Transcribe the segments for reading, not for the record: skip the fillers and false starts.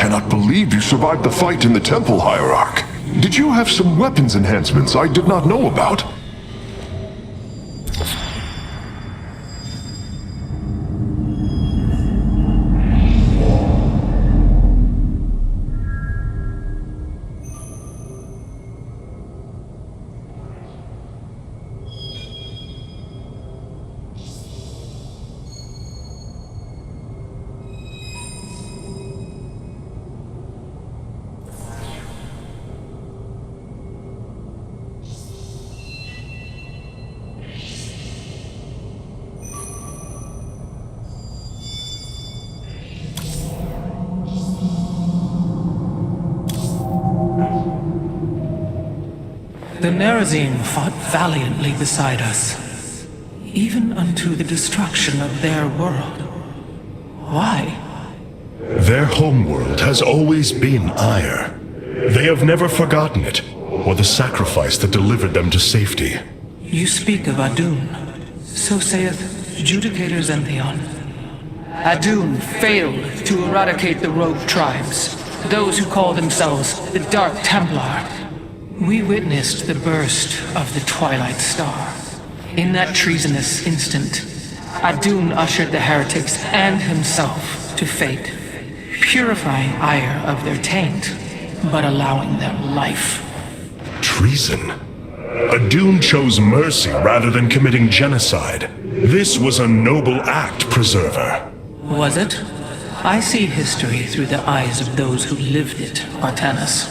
cannot believe you survived the fight in the Temple Hierarch. Did you have some weapons enhancements I did not know about? The Nerazim fought valiantly beside us, even unto the destruction of their world. Why? Their homeworld has always been Ire. They have never forgotten it, or the sacrifice that delivered them to safety. You speak of Adun. So saith Judicator Zentheon. Adun failed to eradicate the rogue tribes, those who call themselves the Dark Templar. We witnessed the burst of the Twilight Star. In that treasonous instant, Adun ushered the heretics and himself to fate, purifying Ire of their taint, but allowing them life. Treason? Adun chose mercy rather than committing genocide. This was a noble act, Preserver. Was it? I see history through the eyes of those who lived it, Artanis.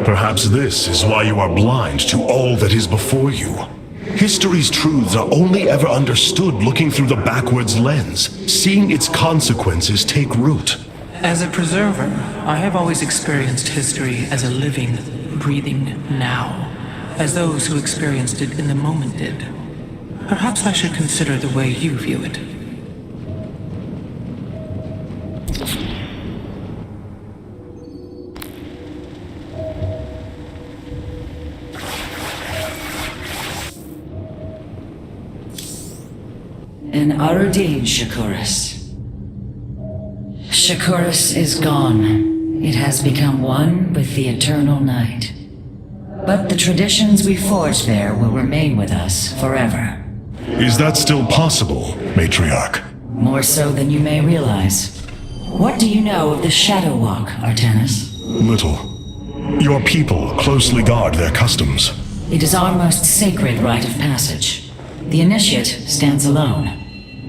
Perhaps this is why you are blind to all that is before you. History's truths are only ever understood looking through the backwards lens, seeing its consequences take root. As a preserver, I have always experienced history as a living, breathing now, as those who experienced it in the moment did. Perhaps I should consider the way you view it. An Arudin, Shakuras. Shakuras is gone. It has become one with the eternal night. But the traditions we forged there will remain with us forever. Is that still possible, Matriarch? More so than you may realize. What do you know of the Shadow Walk, Artanis? Little. Your people closely guard their customs. It is our most sacred rite of passage. The initiate stands alone.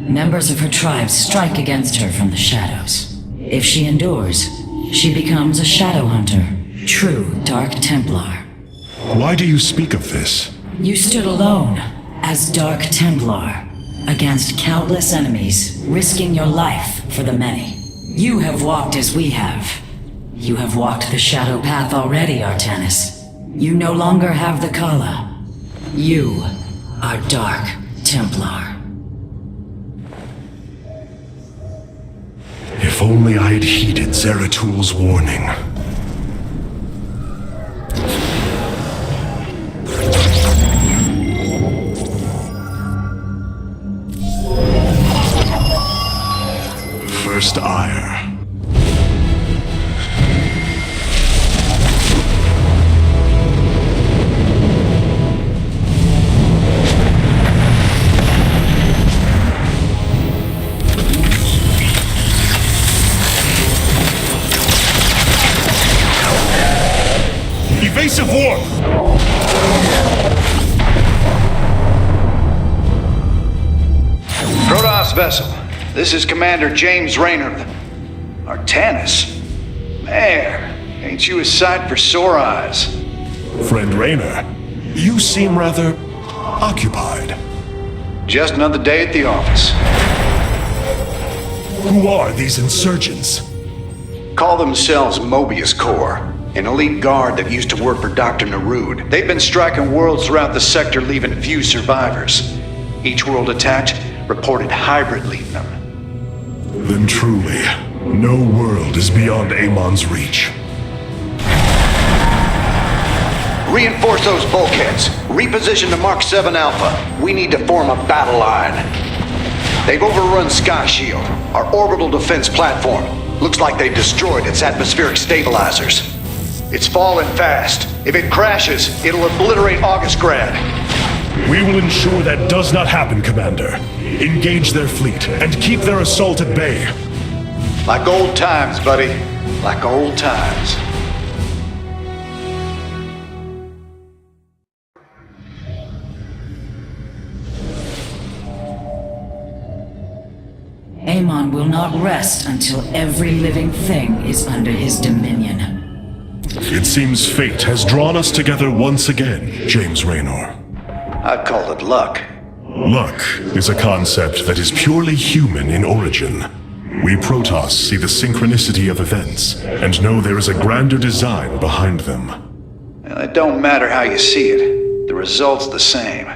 Members of her tribe strike against her from the shadows. If she endures, she becomes a shadow hunter, true Dark Templar. Why do you speak of this? You stood alone, as Dark Templar, against countless enemies, risking your life for the many. You have walked as we have. You have walked the shadow path already, Artanis. You no longer have the Kala. You are Dark Templar. If only I had heeded Zeratul warning. First Ire. Evasive warp! Protoss vessel. This is Commander James Raynor. Artanis? Man, ain't you a sight for sore eyes? Friend Raynor, you seem rather occupied. Just another day at the office. Who are these insurgents? Call themselves Mobius Corps. An elite guard that used to work for Dr. Narud. They've been striking worlds throughout the sector, leaving few survivors. Each world attacked reported hybrid leading them. Then truly, no world is beyond Amon's reach. Reinforce those bulkheads. Reposition to Mark 7 Alpha. We need to form a battle line. They've overrun Sky Shield, our orbital defense platform. Looks like they destroyed its atmospheric stabilizers. It's falling fast. If it crashes, it'll obliterate Augustgrad. We will ensure that does not happen, Commander. Engage their fleet and keep their assault at bay. Like old times, buddy. Like old times. Amon will not rest until every living thing is under his dominion. It seems fate has drawn us together once again, James Raynor. I'd call it luck. Luck is a concept that is purely human in origin. We Protoss see the synchronicity of events and know there is a grander design behind them. Well, it don't matter how you see it. The result's the same.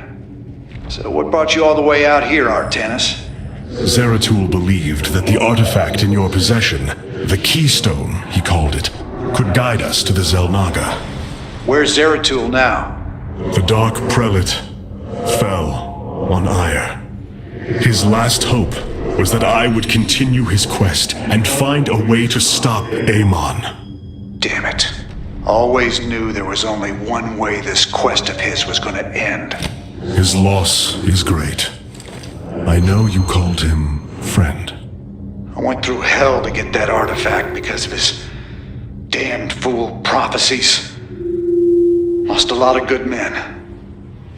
So what brought you all the way out here, Artanis? Zeratul believed that the artifact in your possession, the Keystone, he called it, could guide us to the Xel'Naga. Where's Zeratul now? The Dark Prelate fell on Ire. His last hope was that I would continue his quest and find a way to stop Amon. Damn it. Always knew there was only one way this quest of his was gonna end. His loss is great. I know you called him friend. I went through hell to get that artifact because of his damned fool prophecies. Lost a lot of good men.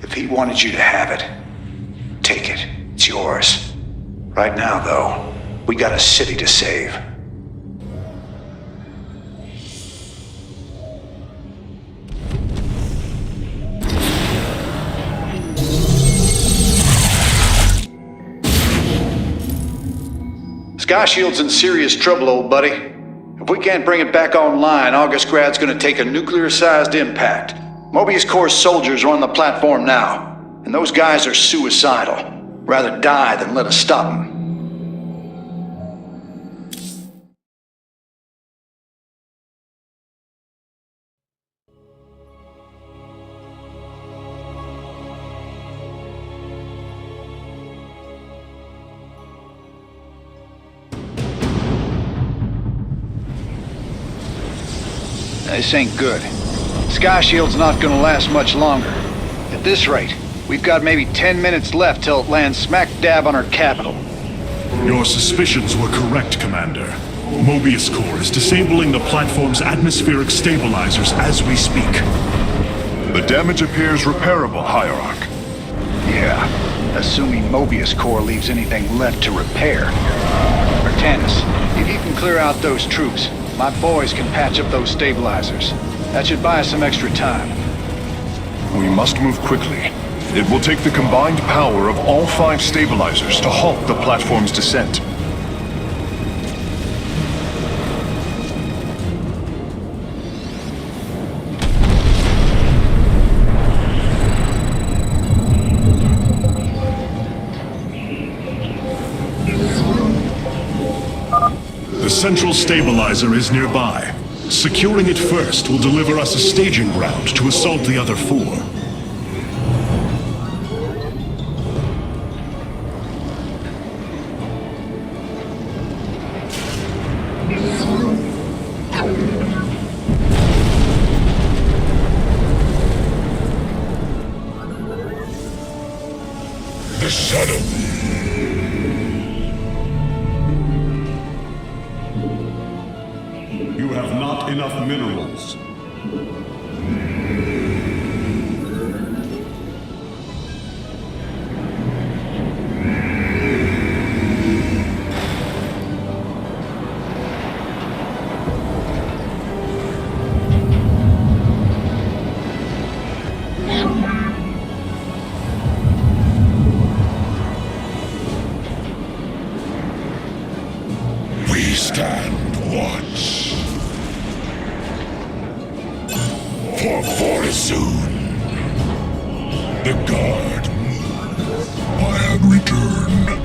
If he wanted you to have it, take it. It's yours. Right now, though, we got a city to save. Sky Shield's in serious trouble, old buddy. If we can't bring it back online, Augustgrad's gonna take a nuclear-sized impact. Mobius Corps soldiers are on the platform now, and those guys are suicidal. Rather die than let us stop them. This ain't good. Sky Shield's not gonna last much longer. At this rate, we've got maybe 10 minutes left till it lands smack dab on our capital. Your suspicions were correct, Commander. Mobius Corps is disabling the platform's atmospheric stabilizers as we speak. The damage appears repairable, Hierarch. Yeah, assuming Mobius Corps leaves anything left to repair. Artanis, if you can clear out those troops, my boys can patch up those stabilizers. That should buy us some extra time. We must move quickly. It will take the combined power of all 5 stabilizers to halt the platform's descent. The central stabilizer is nearby. Securing it first will deliver us a staging ground to assault the other 4. The shadow. You have not enough minerals. We stand watch. For very soon, the guard moves. I have returned.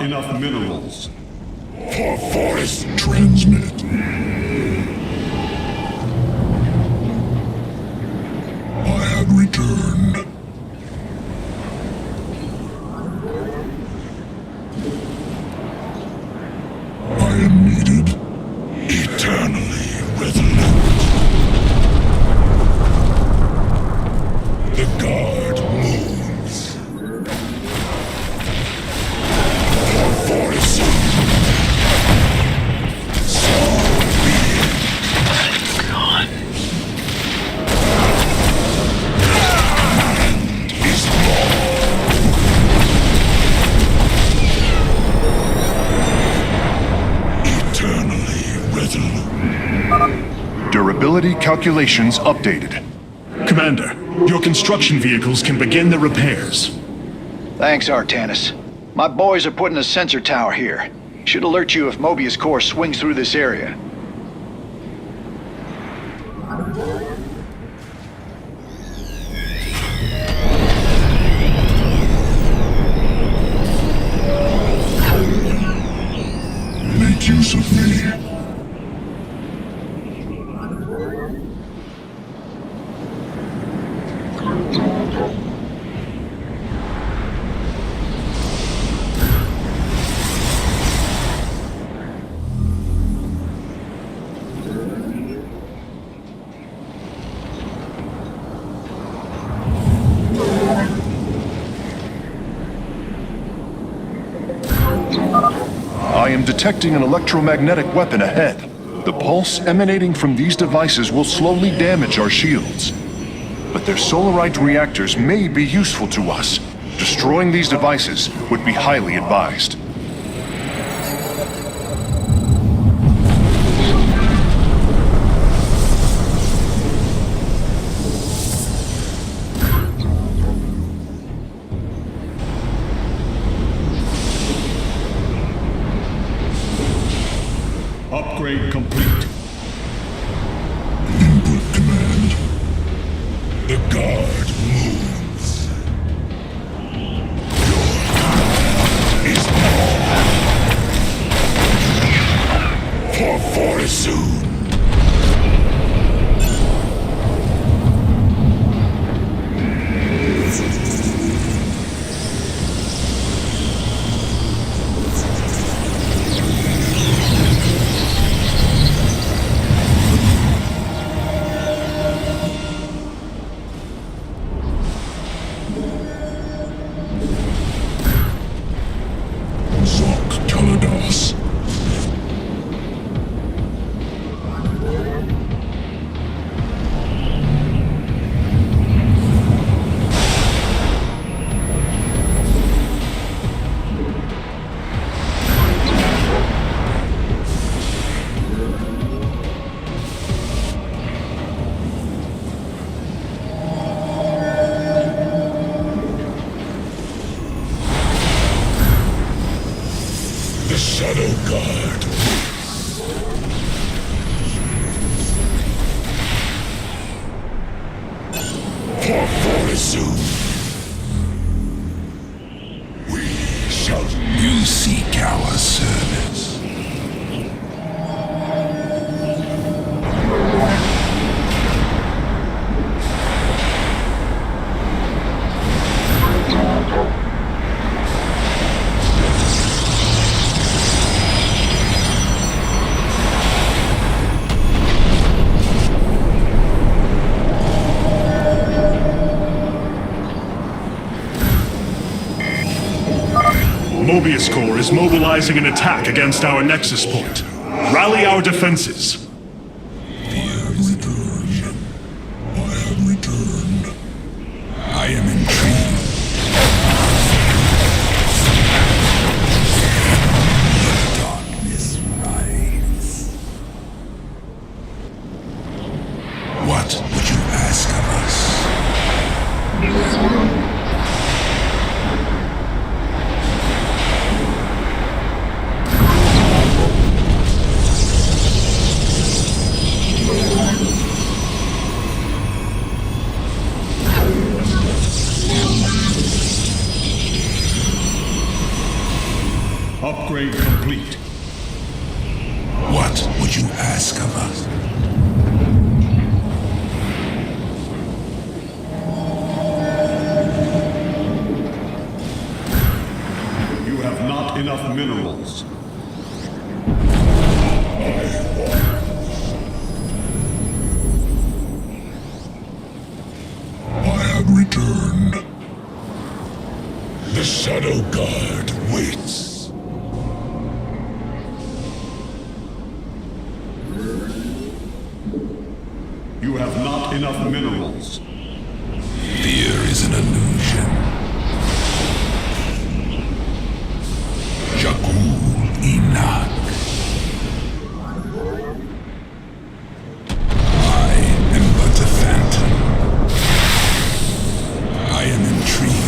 enough minerals. For force transmit. I have returned. I am needed. Eternally resolute. The guard moves. For force. So be it. God. Command is law. Eternally resolute. Durability calculations updated. Commander, your construction vehicles can begin their repairs. Thanks, Artanis. My boys are putting a sensor tower here. Should alert you if Mobius Core swings through this area. Make use of me. I am detecting an electromagnetic weapon ahead. The pulse emanating from these devices will slowly damage our shields. But their solarite reactors may be useful to us. Destroying these devices would be highly advised. Upgrade complete. Input command. The guard moves. Your command is law. For fortitude. The Shadow Guard. For fortitude. We shall. You seek our service. Mobius Core is mobilizing an attack against our Nexus point. Rally our defenses. I have returned. I am intrigued. The darkness rides. What would you ask of us? complete. What would you ask of us? You have not enough minerals. I have returned. The Shadow Guard waits. You have not enough minerals. Fear is an illusion. Jakul Enoch. I am but a phantom. I am intrigued.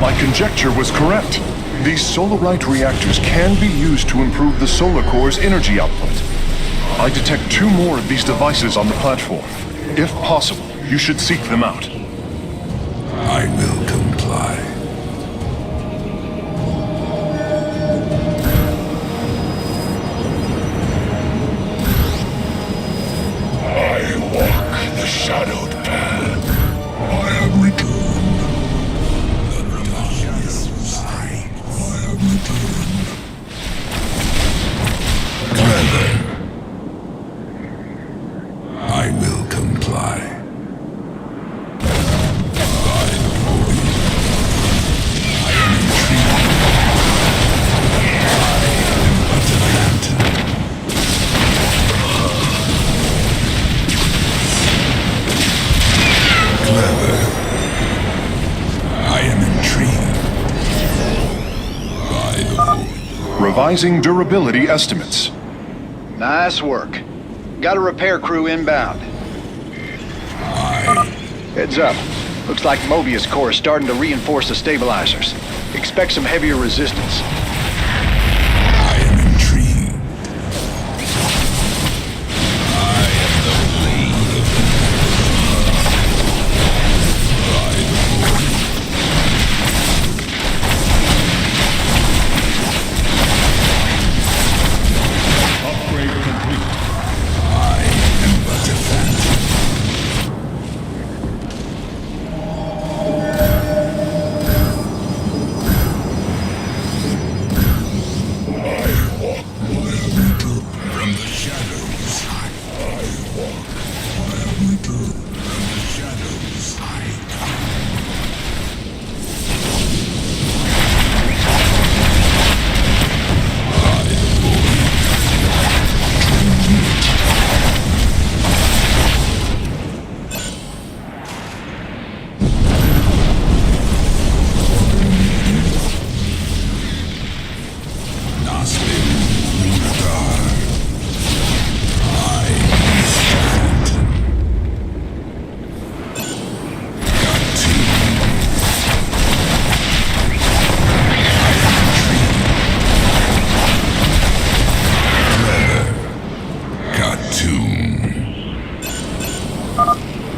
My conjecture was correct. These solarite reactors can be used to improve the solar core's energy output. I detect 2 more of these devices on the platform. If possible, you should seek them out. I will comply. I walk the shadowed path. I have returned. The darkness I have returned. Clever. I will comply. Revising durability estimates. Nice work. Got a repair crew inbound. Heads up. Looks like Mobius core is starting to reinforce the stabilizers. Expect some heavier resistance. I am intrigued. I am the blade of Upgrade complete. I am but a phantom. From the shadows, I walk. I have returned. From the shadows, I come.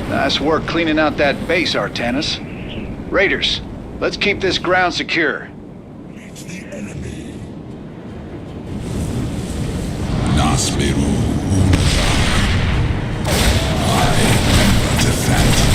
Nice work cleaning out that base, Artanis. Raiders, let's keep this ground secure. Meet the enemy. Nasmeru. I am but a phantom.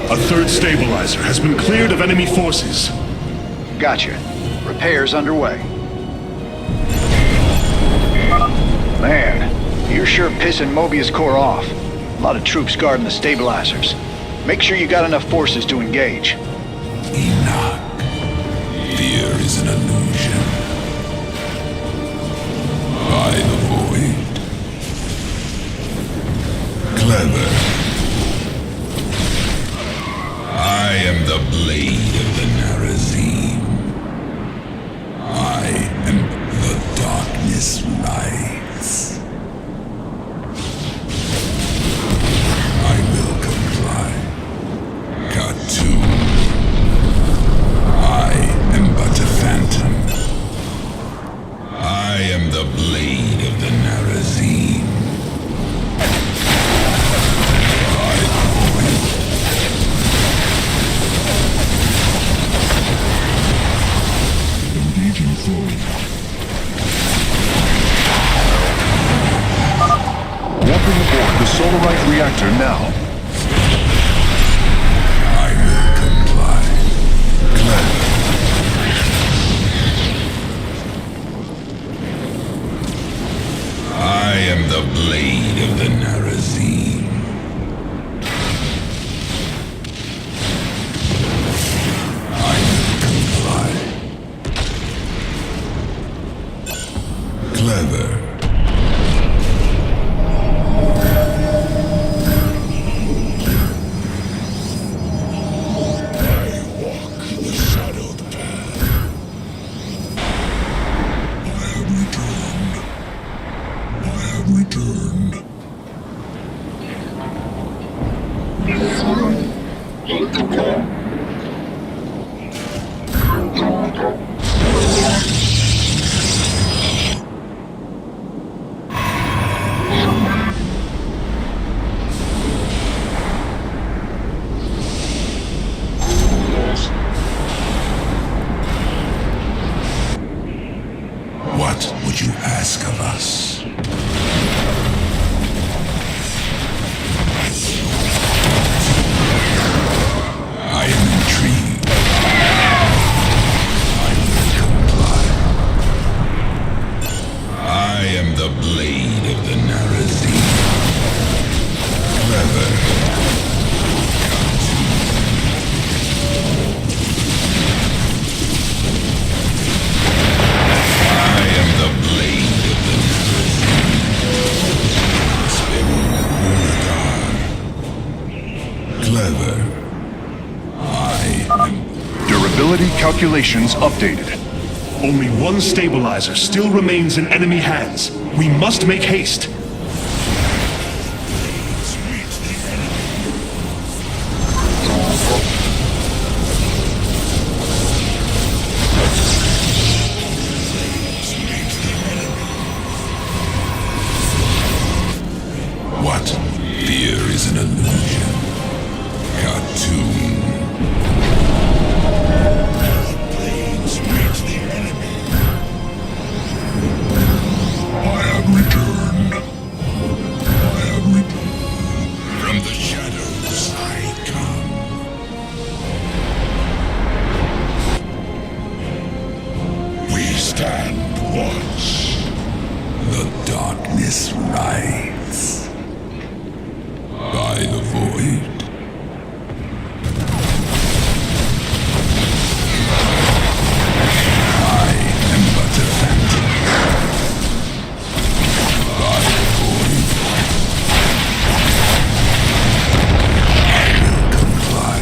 A third stabilizer has been cleared of enemy forces. Gotcha. Repairs underway. Man, you're sure pissing Mobius core off. A lot of troops guarding the stabilizers. Make sure you got enough forces to engage. Enoch. Fear is an illusion. Stepping aboard the Solarite reactor now. I will comply. Clever. I am the blade of the Narazim. I will comply. Clever. What would you ask of us? I am intrigued. I will comply. I am the blade of the Narazim. Clever. Clever. Durability calculations updated. Only one stabilizer still remains in enemy hands. We must make haste. What? Fear is an illusion. Cartoon. I have returned. From the shadows I come. We stand watch. The darkness rides. By the void. I am but a phantom. By the void. I will comply.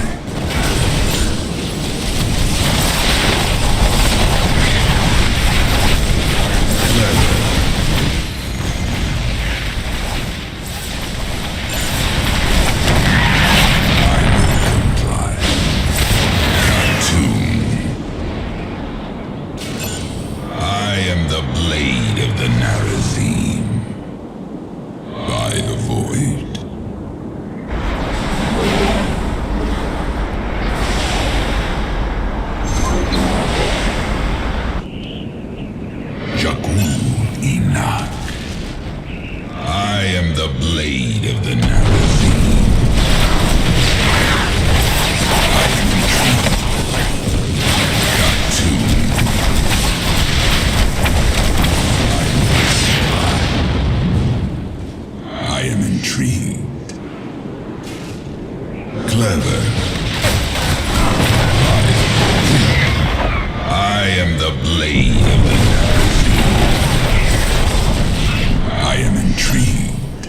Clever. The blade of the Narazim. By the void. Jakul Inak. I am the blade of the Narazim. Intrigued. Clever. I am the blade of the Narazim. I am intrigued.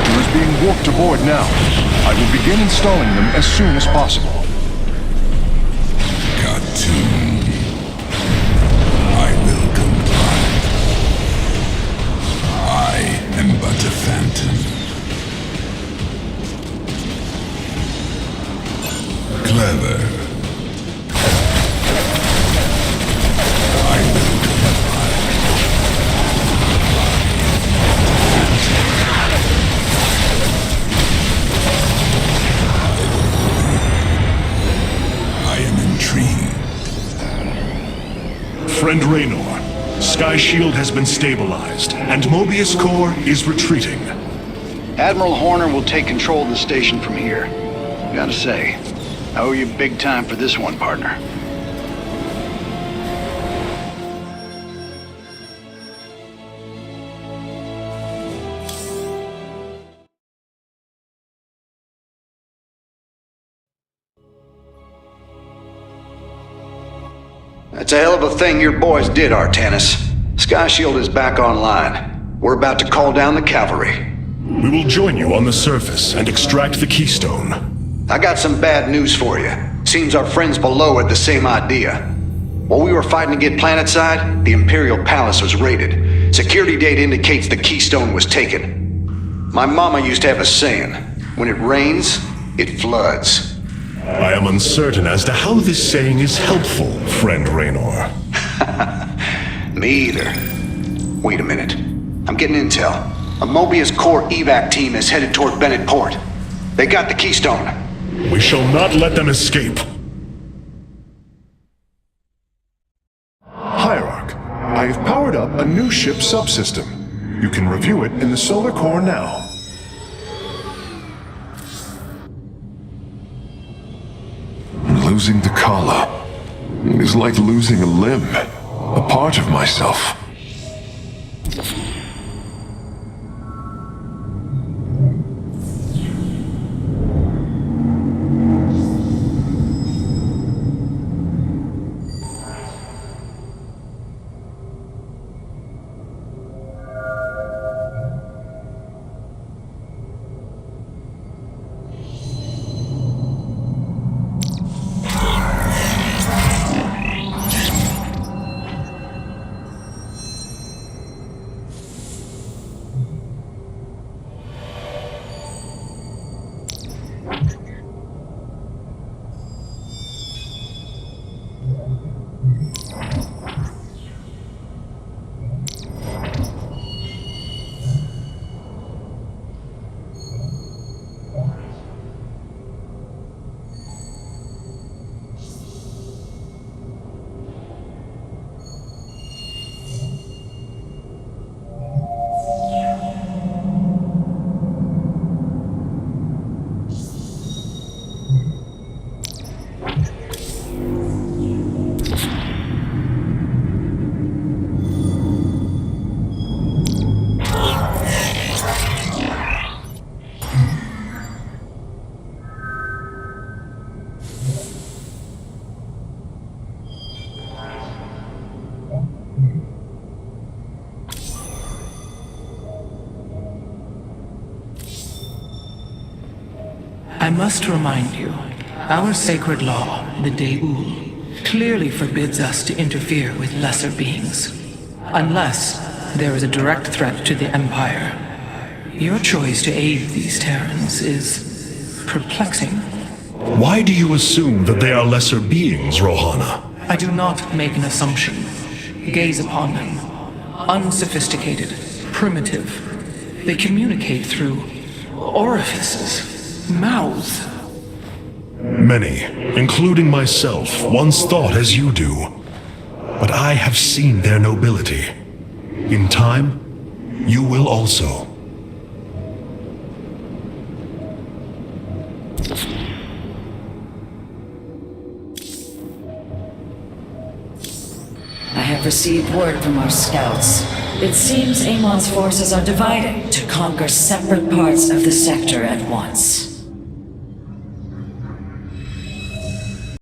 reactor is being warped aboard now. I will begin installing them as soon as possible. Cartoon. I will comply. I am but a phantom. Clever. I will comply. I am intrigued. Friend Raynor, Sky Shield has been stabilized, and Mobius Core is retreating. Admiral Horner will take control of the station from here. Gotta say, I owe you big time for this one, partner. That's a hell of a thing your boys did, Artanis. Sky Shield is back online. We're about to call down the cavalry. We will join you on the surface and extract the keystone. I got some bad news for you. Seems our friends below had the same idea. While we were fighting to get planetside, the Imperial Palace was raided. Security data indicates the keystone was taken. My mama used to have a saying, when it rains, it floods. I am uncertain as to how this saying is helpful, friend Raynor. Me either. Wait a minute. I'm getting intel. A Mobius Core evac team is headed toward Bennett Port. They got the keystone. We shall not let them escape. Hierarch, I have powered up a new ship subsystem. You can review it in the solar core now. Losing the Kala is like losing a limb, a part of myself. I must remind you, our sacred law, the Deul, clearly forbids us to interfere with lesser beings. Unless there is a direct threat to the Empire. Your choice to aid these Terrans is perplexing. Why do you assume that they are lesser beings, Rohana? I do not make an assumption. Gaze upon them. Unsophisticated, primitive. They communicate through orifices. Mouths. Many, including myself, once thought as you do. But I have seen their nobility. In time, you will also. I have received word from our scouts. It seems Amon's forces are divided to conquer separate parts of the sector at once.